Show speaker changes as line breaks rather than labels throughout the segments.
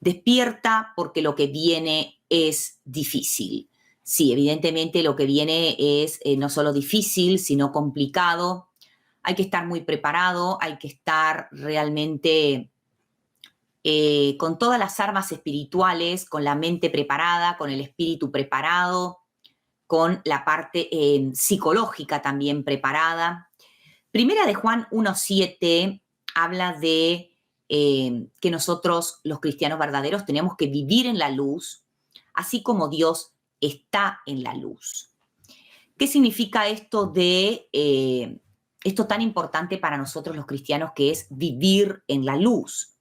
Despierta porque lo que viene es difícil. Sí, evidentemente lo que viene es no solo difícil, sino complicado. Hay que estar muy preparado, hay que estar realmente con todas las armas espirituales, con la mente preparada, con el espíritu preparado, con la parte psicológica también preparada. Primera de Juan 1:7 habla de que nosotros, los cristianos verdaderos, tenemos que vivir en la luz, así como Dios está en la luz. ¿Qué significa esto tan importante para nosotros los cristianos, que es vivir en la luz?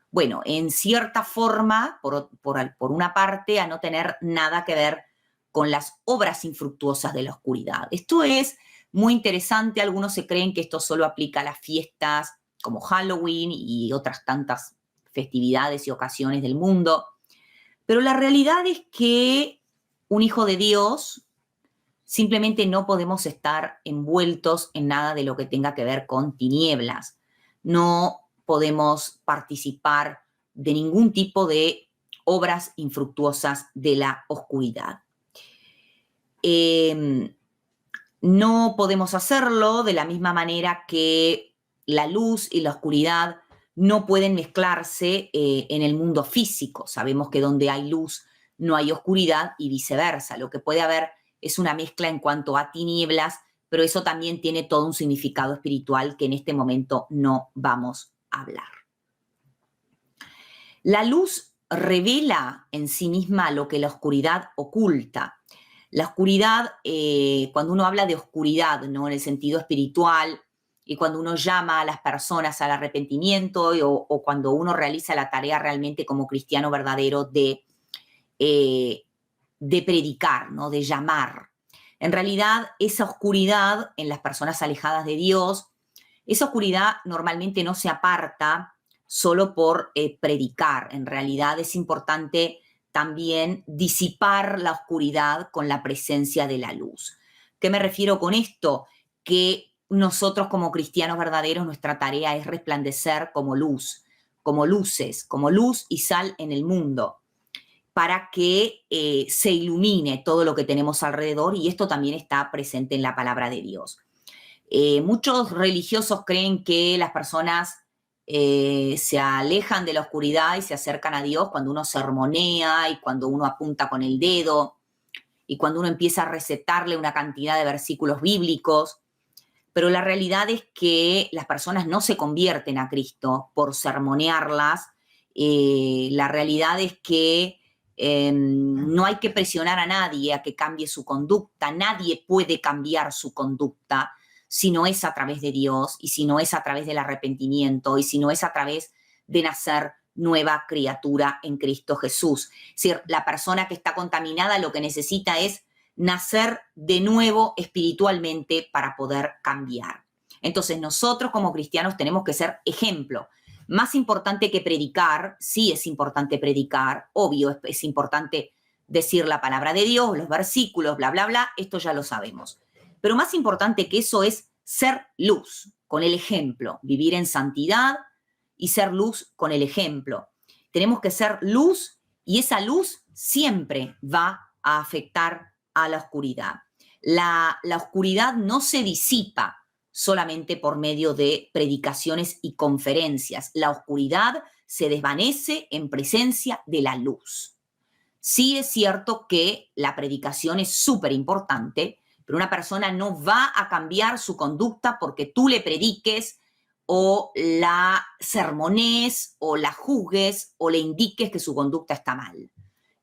Bueno, en cierta forma, por una parte, a no tener nada que ver con las obras infructuosas de la oscuridad. Esto es muy interesante. Algunos se creen que esto solo aplica a las fiestas como Halloween y otras tantas festividades y ocasiones del mundo. Pero la realidad es que un hijo de Dios simplemente no podemos estar envueltos en nada de lo que tenga que ver con tinieblas. No podemos participar de ningún tipo de obras infructuosas de la oscuridad. No podemos hacerlo de la misma manera que la luz y la oscuridad no pueden mezclarse en el mundo físico. Sabemos que donde hay luz no hay oscuridad y viceversa. Lo que puede haber es una mezcla en cuanto a tinieblas, pero eso también tiene todo un significado espiritual que en este momento no vamos a hablar. La luz revela en sí misma lo que la oscuridad oculta. La oscuridad, cuando uno habla de oscuridad, ¿no?, en el sentido espiritual, y cuando uno llama a las personas al arrepentimiento o cuando uno realiza la tarea realmente como cristiano verdadero de predicar, ¿no?, de llamar. En realidad, esa oscuridad en las personas alejadas de Dios, esa oscuridad normalmente no se aparta solo por predicar. En realidad es importante también disipar la oscuridad con la presencia de la luz. ¿Qué me refiero con esto? Que nosotros como cristianos verdaderos, nuestra tarea es resplandecer como luz, como luces, como luz y sal en el mundo, para que se ilumine todo lo que tenemos alrededor, y esto también está presente en la palabra de Dios. Muchos religiosos creen que las personas se alejan de la oscuridad y se acercan a Dios cuando uno sermonea y cuando uno apunta con el dedo y cuando uno empieza a recetarle una cantidad de versículos bíblicos. Pero la realidad es que las personas no se convierten a Cristo por sermonearlas. La realidad es que no hay que presionar a nadie a que cambie su conducta. Nadie puede cambiar su conducta si no es a través de Dios, y si no es a través del arrepentimiento, y si no es a través de nacer nueva criatura en Cristo Jesús. Es decir, la persona que está contaminada lo que necesita es nacer de nuevo espiritualmente para poder cambiar. Entonces, nosotros como cristianos tenemos que ser ejemplo. Más importante que predicar, sí es importante predicar, obvio, es importante decir la palabra de Dios, los versículos, bla, bla, bla, esto ya lo sabemos. Pero más importante que eso es ser luz con el ejemplo, vivir en santidad y ser luz con el ejemplo. Tenemos que ser luz, y esa luz siempre va a afectar a la oscuridad. La oscuridad no se disipa solamente por medio de predicaciones y conferencias. La oscuridad se desvanece en presencia de la luz. Sí es cierto que la predicación es súper importante, pero una persona no va a cambiar su conducta porque tú le prediques o la sermones o la juzgues o le indiques que su conducta está mal.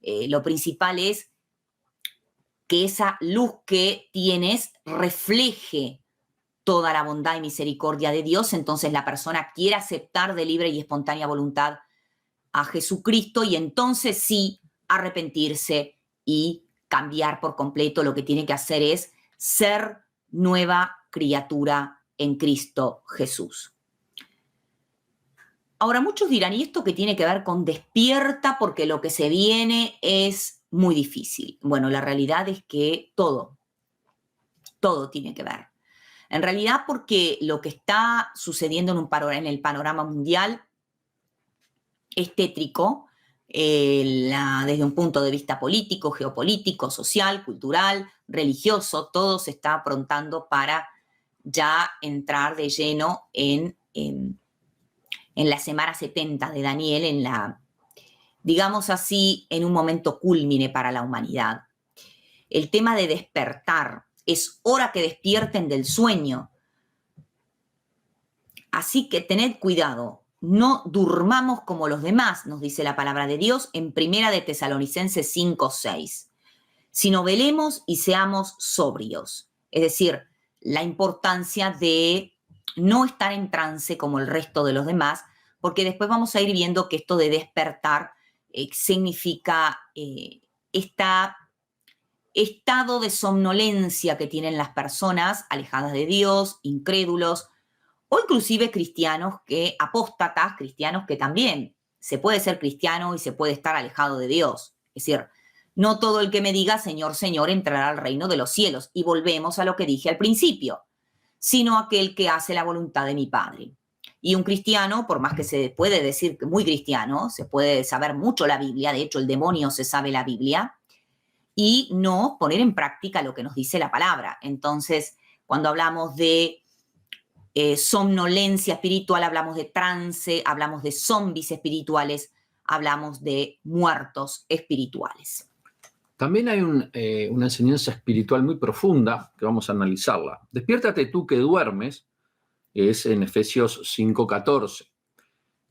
Lo principal es que esa luz que tienes refleje toda la bondad y misericordia de Dios. Entonces la persona quiere aceptar de libre y espontánea voluntad a Jesucristo, y entonces sí arrepentirse y cambiar por completo. Lo que tiene que hacer es ser nueva criatura en Cristo Jesús. Ahora, muchos dirán, ¿y esto qué tiene que ver con despierta? Porque lo que se viene es muy difícil. Bueno, la realidad es que todo tiene que ver. En realidad, porque lo que está sucediendo en el panorama mundial es tétrico, desde un punto de vista político, geopolítico, social, cultural, religioso, todo se está aprontando para ya entrar de lleno en la semana 70 de Daniel, digamos así, en un momento cúlmine para la humanidad. El tema de despertar, es hora que despierten del sueño. Así que tened cuidado, no durmamos como los demás, nos dice la palabra de Dios en Primera de Tesalonicenses 5:6, sino velemos y seamos sobrios. Es decir, la importancia de no estar en trance como el resto de los demás, porque después vamos a ir viendo que esto de despertar significa estado de somnolencia que tienen las personas alejadas de Dios, incrédulos, o inclusive cristianos apóstatas, cristianos que también se puede ser cristiano y se puede estar alejado de Dios. Es decir, no todo el que me diga Señor, Señor entrará al reino de los cielos. Y volvemos a lo que dije al principio, sino aquel que hace la voluntad de mi Padre. Y un cristiano, por más que se puede decir que muy cristiano, se puede saber mucho la Biblia, de hecho el demonio se sabe la Biblia, y no poner en práctica lo que nos dice la palabra. Entonces, cuando hablamos de somnolencia espiritual, hablamos de trance, hablamos de zombies espirituales, hablamos de muertos espirituales.
También hay una enseñanza espiritual muy profunda que vamos a analizarla. Despiértate tú que duermes, es en Efesios 5:14.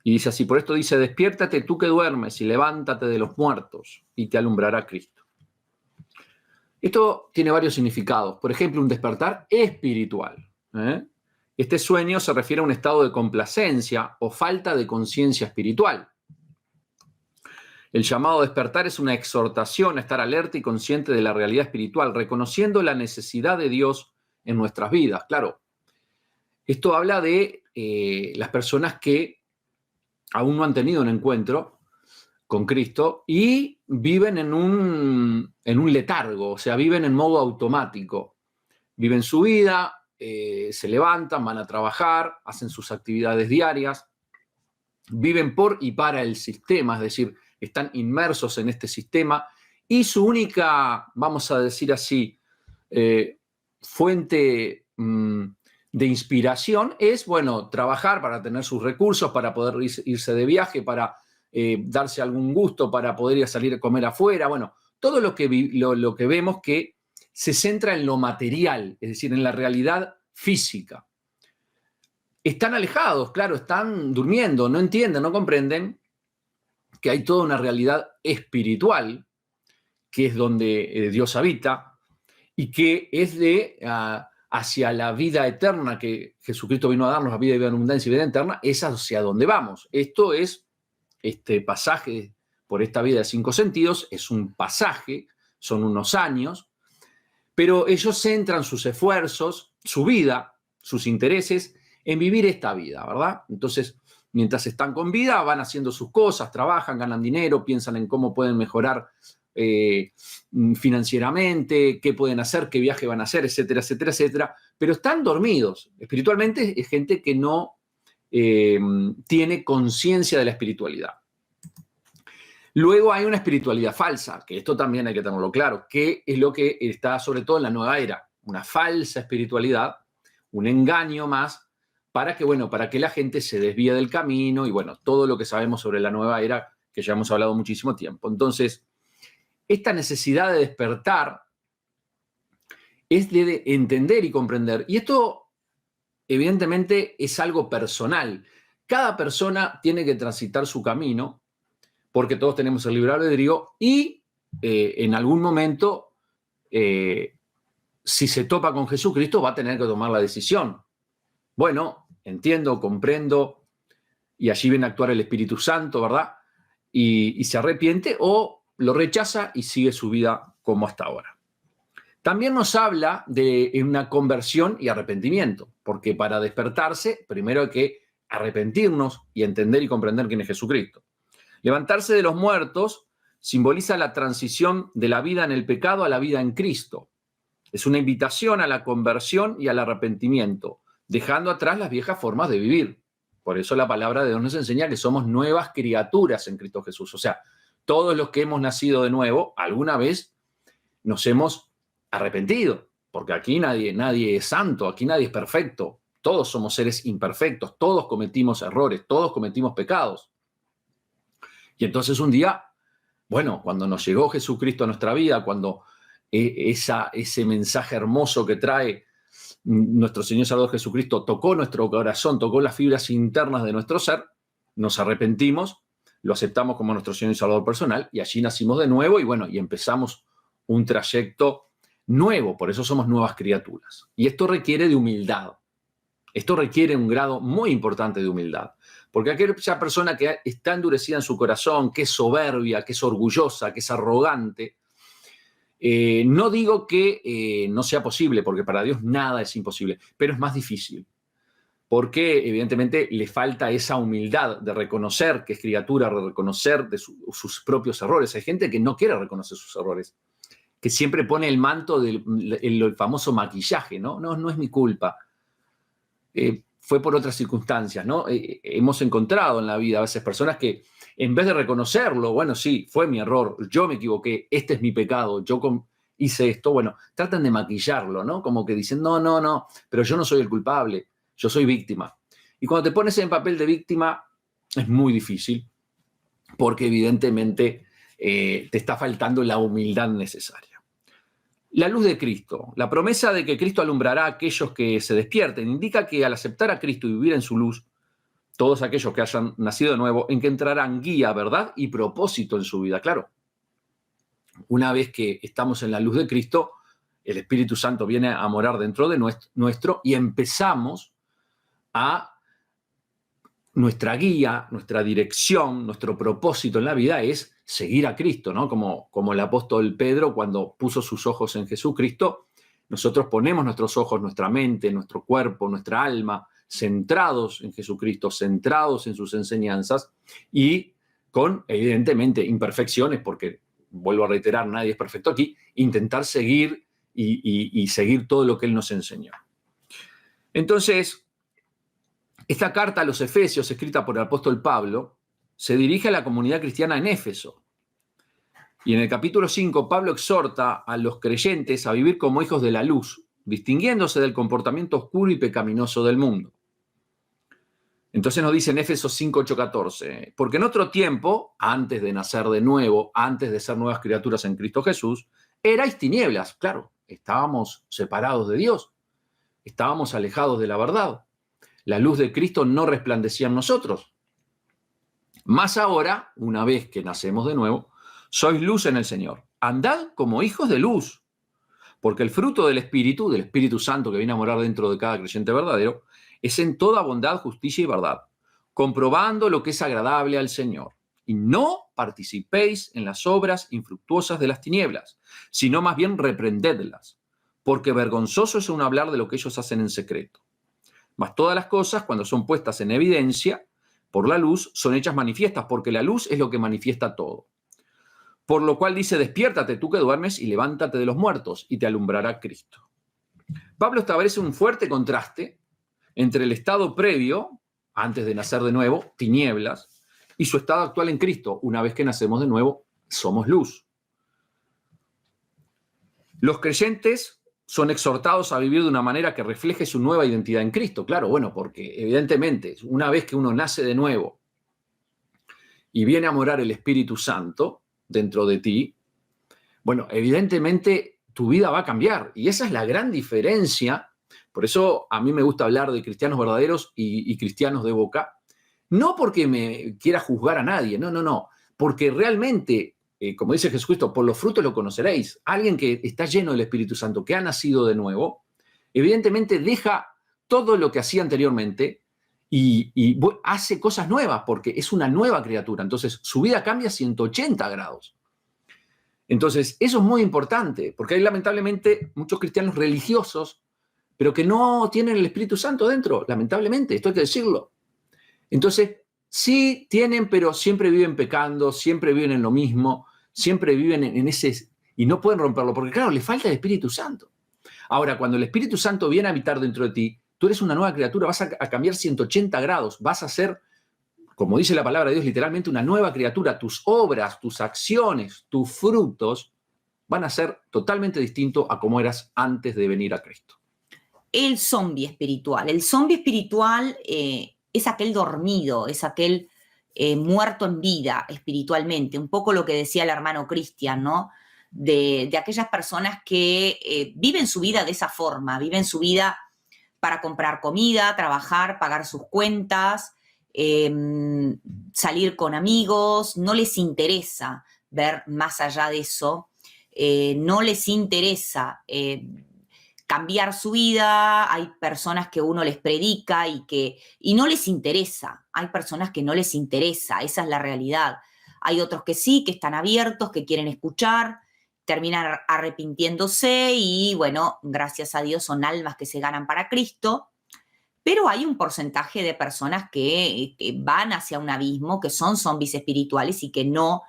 Y dice así, por esto dice, despiértate tú que duermes y levántate de los muertos y te alumbrará Cristo. Esto tiene varios significados. Por ejemplo, un despertar espiritual. Este sueño se refiere a un estado de complacencia o falta de conciencia espiritual. El llamado a despertar es una exhortación a estar alerta y consciente de la realidad espiritual, reconociendo la necesidad de Dios en nuestras vidas. Claro, esto habla de las personas que aún no han tenido un encuentro con Cristo y viven en un letargo, o sea, viven en modo automático. Viven su vida, se levantan, van a trabajar, hacen sus actividades diarias, viven por y para el sistema, es decir, están inmersos en este sistema y su única, vamos a decir así, fuente de inspiración es, bueno, trabajar para tener sus recursos, para poder irse de viaje, para darse algún gusto, para poder ir a salir a comer afuera, bueno, todo lo que vemos que se centra en lo material, es decir, en la realidad física. Están alejados, claro, están durmiendo, no entienden, no comprenden que hay toda una realidad espiritual, que es donde Dios habita, y que es hacia la vida eterna que Jesucristo vino a darnos, la vida en abundancia y vida eterna, es hacia donde vamos. Esto es, este pasaje por esta vida de 5 sentidos, es un pasaje, son unos años, pero ellos centran sus esfuerzos, su vida, sus intereses en vivir esta vida, ¿verdad? Entonces, mientras están con vida, van haciendo sus cosas, trabajan, ganan dinero, piensan en cómo pueden mejorar financieramente, qué pueden hacer, qué viaje van a hacer, etcétera, etcétera, etcétera. Pero están dormidos. Espiritualmente es gente que no tiene conciencia de la espiritualidad. Luego hay una espiritualidad falsa, que esto también hay que tenerlo claro, que es lo que está sobre todo en la nueva era. Una falsa espiritualidad, un engaño más, para que la gente se desvíe del camino y bueno, todo lo que sabemos sobre la nueva era, que ya hemos hablado muchísimo tiempo. Entonces, esta necesidad de despertar es de entender y comprender. Y esto, evidentemente, es algo personal. Cada persona tiene que transitar su camino, porque todos tenemos el libre albedrío y en algún momento, si se topa con Jesucristo, va a tener que tomar la decisión. Bueno, entiendo, comprendo, y allí viene a actuar el Espíritu Santo, ¿verdad? Y se arrepiente o lo rechaza y sigue su vida como hasta ahora. También nos habla de una conversión y arrepentimiento, porque para despertarse, primero hay que arrepentirnos y entender y comprender quién es Jesucristo. Levantarse de los muertos simboliza la transición de la vida en el pecado a la vida en Cristo. Es una invitación a la conversión y al arrepentimiento, dejando atrás las viejas formas de vivir. Por eso la palabra de Dios nos enseña que somos nuevas criaturas en Cristo Jesús. O sea, todos los que hemos nacido de nuevo, alguna vez nos hemos arrepentido, porque aquí nadie es santo, aquí nadie es perfecto, todos somos seres imperfectos, todos cometimos errores, todos cometimos pecados. Y entonces un día, bueno, cuando nos llegó Jesucristo a nuestra vida, cuando ese mensaje hermoso que trae nuestro Señor Salvador Jesucristo tocó nuestro corazón, tocó las fibras internas de nuestro ser, nos arrepentimos, lo aceptamos como nuestro Señor y Salvador personal y allí nacimos de nuevo y bueno, y empezamos un trayecto nuevo, por eso somos nuevas criaturas. Y esto requiere de humildad. Esto requiere un grado muy importante de humildad, porque aquella persona que está endurecida en su corazón, que es soberbia, que es orgullosa, que es arrogante, no digo que no sea posible, porque para Dios nada es imposible, pero es más difícil, porque evidentemente le falta esa humildad de reconocer que es criatura, de reconocer de sus propios errores. Hay gente que no quiere reconocer sus errores, que siempre pone el manto del famoso maquillaje, ¿no? No es mi culpa. Fue por otras circunstancias, ¿no? Hemos encontrado en la vida a veces personas que en vez de reconocerlo, bueno, sí, fue mi error, yo me equivoqué, este es mi pecado, yo hice esto, bueno, tratan de maquillarlo, ¿no? Como que dicen, no, pero yo no soy el culpable, yo soy víctima. Y cuando te pones en papel de víctima es muy difícil, porque evidentemente te está faltando la humildad necesaria. La luz de Cristo, la promesa de que Cristo alumbrará a aquellos que se despierten, indica que al aceptar a Cristo y vivir en su luz, todos aquellos que hayan nacido de nuevo encontrarán guía, verdad y propósito en su vida. Claro, una vez que estamos en la luz de Cristo, el Espíritu Santo viene a morar dentro de nuestro y empezamos a nuestra guía, nuestra dirección, nuestro propósito en la vida es seguir a Cristo, ¿no? Como el apóstol Pedro cuando puso sus ojos en Jesucristo, nosotros ponemos nuestros ojos, nuestra mente, nuestro cuerpo, nuestra alma, centrados en Jesucristo, centrados en sus enseñanzas y con, evidentemente, imperfecciones, porque, vuelvo a reiterar, nadie es perfecto aquí, intentar seguir y seguir todo lo que Él nos enseñó. Entonces, esta carta a los Efesios, escrita por el apóstol Pablo, se dirige a la comunidad cristiana en Éfeso. Y en el capítulo 5, Pablo exhorta a los creyentes a vivir como hijos de la luz, distinguiéndose del comportamiento oscuro y pecaminoso del mundo. Entonces nos dice en Éfesos 5, 8, 14, porque en otro tiempo, antes de nacer de nuevo, antes de ser nuevas criaturas en Cristo Jesús, erais tinieblas. Claro, estábamos separados de Dios, estábamos alejados de la verdad. La luz de Cristo no resplandecía en nosotros. Mas ahora, una vez que nacemos de nuevo, sois luz en el Señor. Andad como hijos de luz, porque el fruto del Espíritu Santo que viene a morar dentro de cada creyente verdadero, es en toda bondad, justicia y verdad, comprobando lo que es agradable al Señor. Y no participéis en las obras infructuosas de las tinieblas, sino más bien reprendedlas, porque vergonzoso es aún hablar de lo que ellos hacen en secreto. Mas todas las cosas, cuando son puestas en evidencia por la luz, son hechas manifiestas, porque la luz es lo que manifiesta todo. Por lo cual dice, despiértate tú que duermes y levántate de los muertos, y te alumbrará Cristo. Pablo establece un fuerte contraste entre el estado previo, antes de nacer de nuevo, tinieblas, y su estado actual en Cristo. Una vez que nacemos de nuevo, somos luz. Los creyentes son exhortados a vivir de una manera que refleje su nueva identidad en Cristo. Claro, bueno, porque evidentemente una vez que uno nace de nuevo y viene a morar el Espíritu Santo dentro de ti, bueno, evidentemente tu vida va a cambiar. Y esa es la gran diferencia. Por eso a mí me gusta hablar de cristianos verdaderos y cristianos de boca. No porque me quiera juzgar a nadie, no. Porque realmente, como dice Jesucristo, por los frutos lo conoceréis. Alguien que está lleno del Espíritu Santo, que ha nacido de nuevo, evidentemente deja todo lo que hacía anteriormente y hace cosas nuevas porque es una nueva criatura. Entonces, su vida cambia 180 grados. Entonces, eso es muy importante, porque hay lamentablemente muchos cristianos religiosos, pero que no tienen el Espíritu Santo dentro, lamentablemente, esto hay que decirlo. Entonces, sí tienen, pero siempre viven pecando, siempre viven en lo mismo, siempre viven en ese, y no pueden romperlo, porque claro, les falta el Espíritu Santo. Ahora, cuando el Espíritu Santo viene a habitar dentro de ti, tú eres una nueva criatura, vas a cambiar 180 grados, vas a ser como dice la palabra de Dios, literalmente una nueva criatura. Tus obras, tus acciones, tus frutos van a ser totalmente distintos a como eras antes de venir a Cristo.
El zombie espiritual. El zombie espiritual es aquel dormido, es aquel muerto en vida espiritualmente. Un poco lo que decía el hermano Cristian, ¿no? De aquellas personas que viven su vida de esa forma, viven su vida para comprar comida, trabajar, pagar sus cuentas, salir con amigos, no les interesa ver más allá de eso, no les interesa cambiar su vida. Hay personas que uno les predica y no les interesa, hay personas que no les interesa, esa es la realidad. Hay otros que sí, que están abiertos, que quieren escuchar, terminan arrepintiéndose y bueno, gracias a Dios son almas que se ganan para Cristo, pero hay un porcentaje de personas que van hacia un abismo, que son zombies espirituales y que no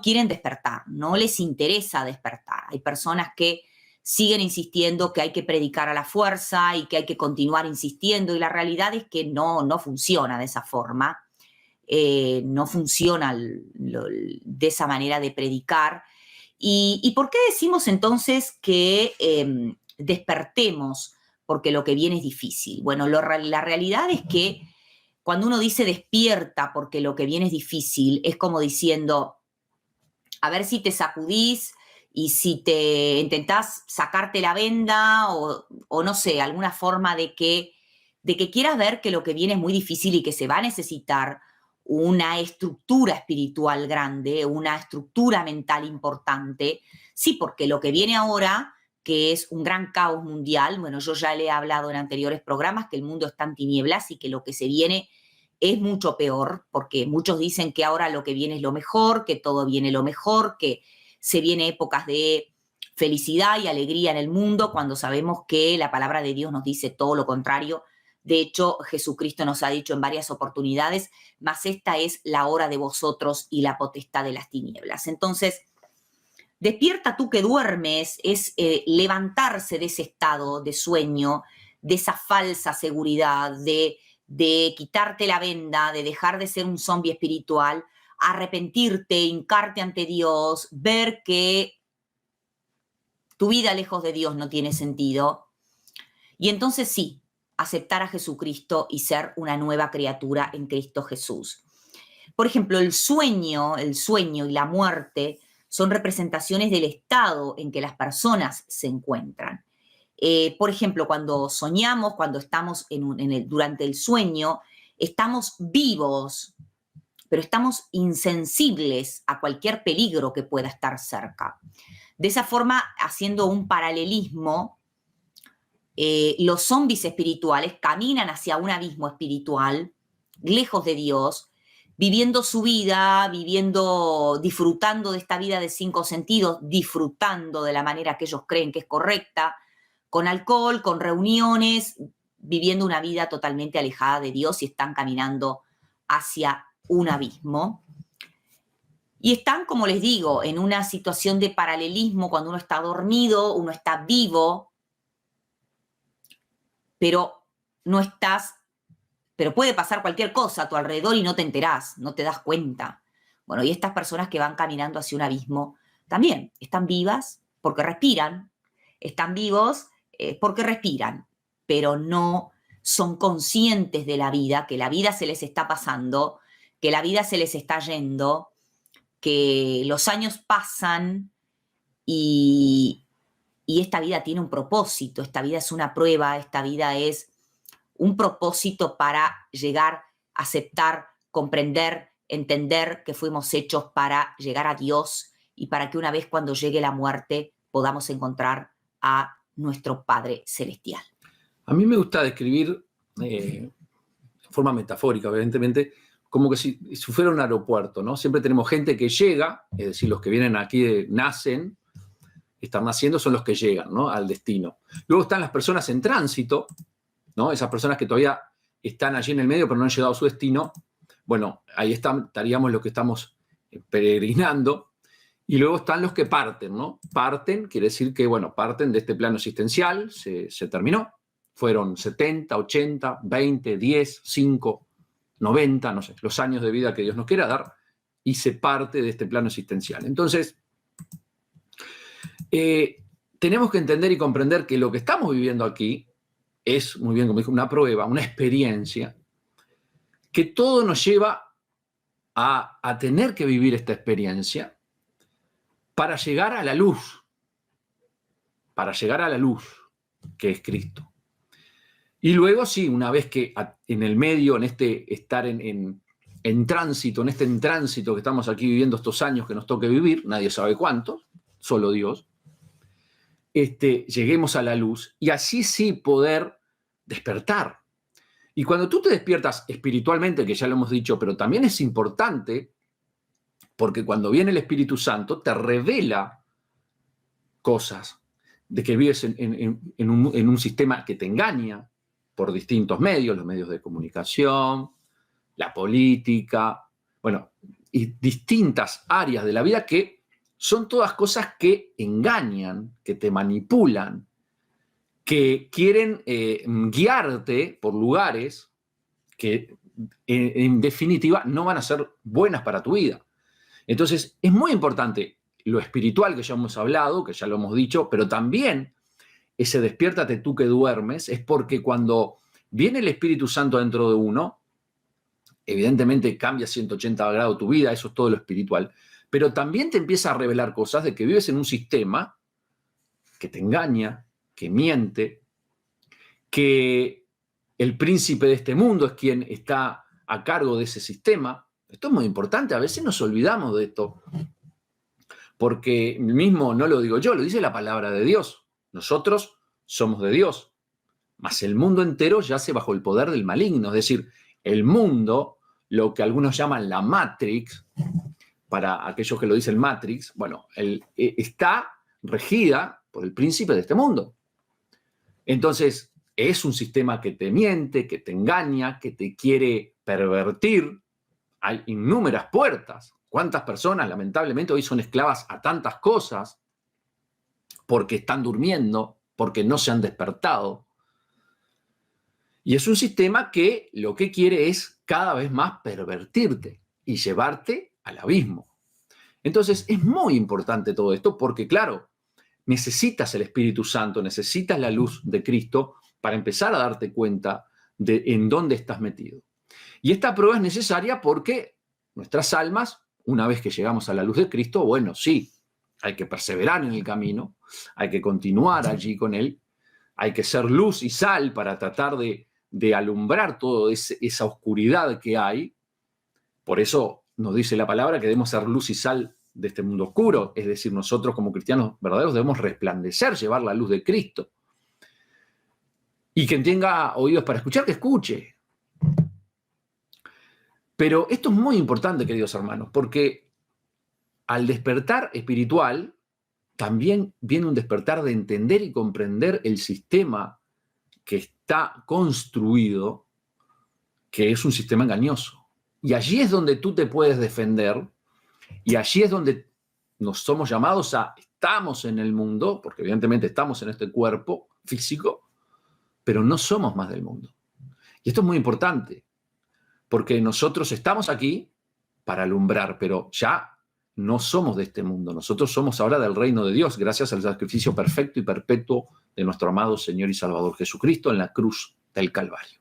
quieren despertar, no les interesa despertar. Hay personas que siguen insistiendo que hay que predicar a la fuerza y que hay que continuar insistiendo, y la realidad es que no funciona de esa forma, no funciona de esa manera de predicar. ¿Y por qué decimos entonces que despertemos porque lo que viene es difícil? Bueno, la realidad es que cuando uno dice despierta porque lo que viene es difícil, es como diciendo, a ver si te sacudís y si te intentás sacarte la venda o no sé, alguna forma de que quieras ver que lo que viene es muy difícil y que se va a necesitar una estructura espiritual grande, una estructura mental importante. Sí, porque lo que viene ahora, que es un gran caos mundial, bueno, yo ya le he hablado en anteriores programas que el mundo está en tinieblas y que lo que se viene es mucho peor, porque muchos dicen que ahora lo que viene es lo mejor, que todo viene lo mejor, que se viene épocas de felicidad y alegría en el mundo, cuando sabemos que la palabra de Dios nos dice todo lo contrario. De hecho, Jesucristo nos ha dicho en varias oportunidades, mas esta es la hora de vosotros y la potestad de las tinieblas. Entonces, despierta tú que duermes, es levantarse de ese estado de sueño, de esa falsa seguridad, de quitarte la venda, de dejar de ser un zombie espiritual, arrepentirte, hincarte ante Dios, ver que tu vida lejos de Dios no tiene sentido. Y entonces sí, aceptar a Jesucristo y ser una nueva criatura en Cristo Jesús. Por ejemplo, el sueño y la muerte son representaciones del estado en que las personas se encuentran. Por ejemplo, cuando soñamos, cuando estamos durante el sueño, estamos vivos, pero estamos insensibles a cualquier peligro que pueda estar cerca. De esa forma, haciendo un paralelismo, los zombies espirituales caminan hacia un abismo espiritual, lejos de Dios, viviendo su vida, disfrutando de esta vida de 5 sentidos, disfrutando de la manera que ellos creen que es correcta, con alcohol, con reuniones, viviendo una vida totalmente alejada de Dios y están caminando hacia un abismo. Y están, como les digo, en una situación de paralelismo. Cuando uno está dormido, uno está vivo, pero puede pasar cualquier cosa a tu alrededor y no te enterás, no te das cuenta. Bueno, y estas personas que van caminando hacia un abismo también están vivas porque respiran, están vivos porque respiran, pero no son conscientes de la vida, que la vida se les está pasando, que la vida se les está yendo, que los años pasan y esta vida tiene un propósito, esta vida es una prueba, esta vida es un propósito para llegar a aceptar, comprender, entender que fuimos hechos para llegar a Dios y para que una vez cuando llegue la muerte podamos encontrar a nuestro Padre Celestial.
A mí me gusta describir, de forma metafórica, evidentemente, como que si fuera un aeropuerto, ¿no? Siempre tenemos gente que llega, es decir, los que vienen aquí nacen, están naciendo son los que llegan, ¿no?, al destino. Luego están las personas en tránsito, ¿no? Esas personas que todavía están allí en el medio pero no han llegado a su destino. Bueno, ahí estaríamos los que estamos peregrinando. Y luego están los que parten, ¿no? Parten quiere decir que, bueno, parten de este plano existencial, se terminó. Fueron 70, 80, 20, 10, 5, 90, no sé, los años de vida que Dios nos quiera dar, y se parte de este plano existencial. Entonces, tenemos que entender y comprender que lo que estamos viviendo aquí es, muy bien como dijo, una prueba, una experiencia, que todo nos lleva a tener que vivir esta experiencia para llegar a la luz, que es Cristo. Y luego, sí, una vez que en el medio, en este estar en tránsito, en este tránsito que estamos aquí viviendo estos años que nos toque vivir, nadie sabe cuántos, solo Dios, lleguemos a la luz y así sí poder despertar. Y cuando tú te despiertas espiritualmente, que ya lo hemos dicho, pero también es importante, porque cuando viene el Espíritu Santo te revela cosas de que vives en un sistema que te engaña por distintos medios, los medios de comunicación, la política, bueno, y distintas áreas de la vida que son todas cosas que engañan, que te manipulan, que quieren guiarte por lugares que en definitiva no van a ser buenas para tu vida. Entonces es muy importante lo espiritual que ya hemos hablado, que ya lo hemos dicho, pero también ese despiértate tú que duermes, es porque cuando viene el Espíritu Santo dentro de uno, evidentemente cambia 180 grados tu vida, eso es todo lo espiritual, pero también te empieza a revelar cosas de que vives en un sistema que te engaña, que miente, que el príncipe de este mundo es quien está a cargo de ese sistema. Esto es muy importante, a veces nos olvidamos de esto, porque mismo no lo digo yo, lo dice la palabra de Dios. Nosotros somos de Dios, mas el mundo entero yace bajo el poder del maligno, es decir, el mundo, lo que algunos llaman la Matrix, para aquellos que lo dicen Matrix, bueno, está regida por el príncipe de este mundo. Entonces, es un sistema que te miente, que te engaña, que te quiere pervertir. Hay innúmeras puertas. ¿Cuántas personas, lamentablemente, hoy son esclavas a tantas cosas porque están durmiendo, porque no se han despertado? Y es un sistema que lo que quiere es cada vez más pervertirte y llevarte al abismo. Entonces, es muy importante todo esto porque, claro, necesitas el Espíritu Santo, necesitas la luz de Cristo para empezar a darte cuenta de en dónde estás metido. Y esta prueba es necesaria porque nuestras almas, una vez que llegamos a la luz de Cristo, bueno, sí, hay que perseverar en el camino, hay que continuar allí con Él, hay que ser luz y sal para tratar de alumbrar toda esa oscuridad que hay. Por eso nos dice la palabra que debemos ser luz y sal de este mundo oscuro, es decir, nosotros como cristianos verdaderos debemos resplandecer, llevar la luz de Cristo. Y quien tenga oídos para escuchar, que escuche. Pero esto es muy importante, queridos hermanos, porque al despertar espiritual también viene un despertar de entender y comprender el sistema que está construido, que es un sistema engañoso. Y allí es donde tú te puedes defender, y allí es donde nos somos llamados estamos en el mundo, porque evidentemente estamos en este cuerpo físico, pero no somos más del mundo. Y esto es muy importante, porque nosotros estamos aquí para alumbrar, pero ya no somos de este mundo. Nosotros somos ahora del reino de Dios, gracias al sacrificio perfecto y perpetuo de nuestro amado Señor y Salvador Jesucristo en la cruz del Calvario.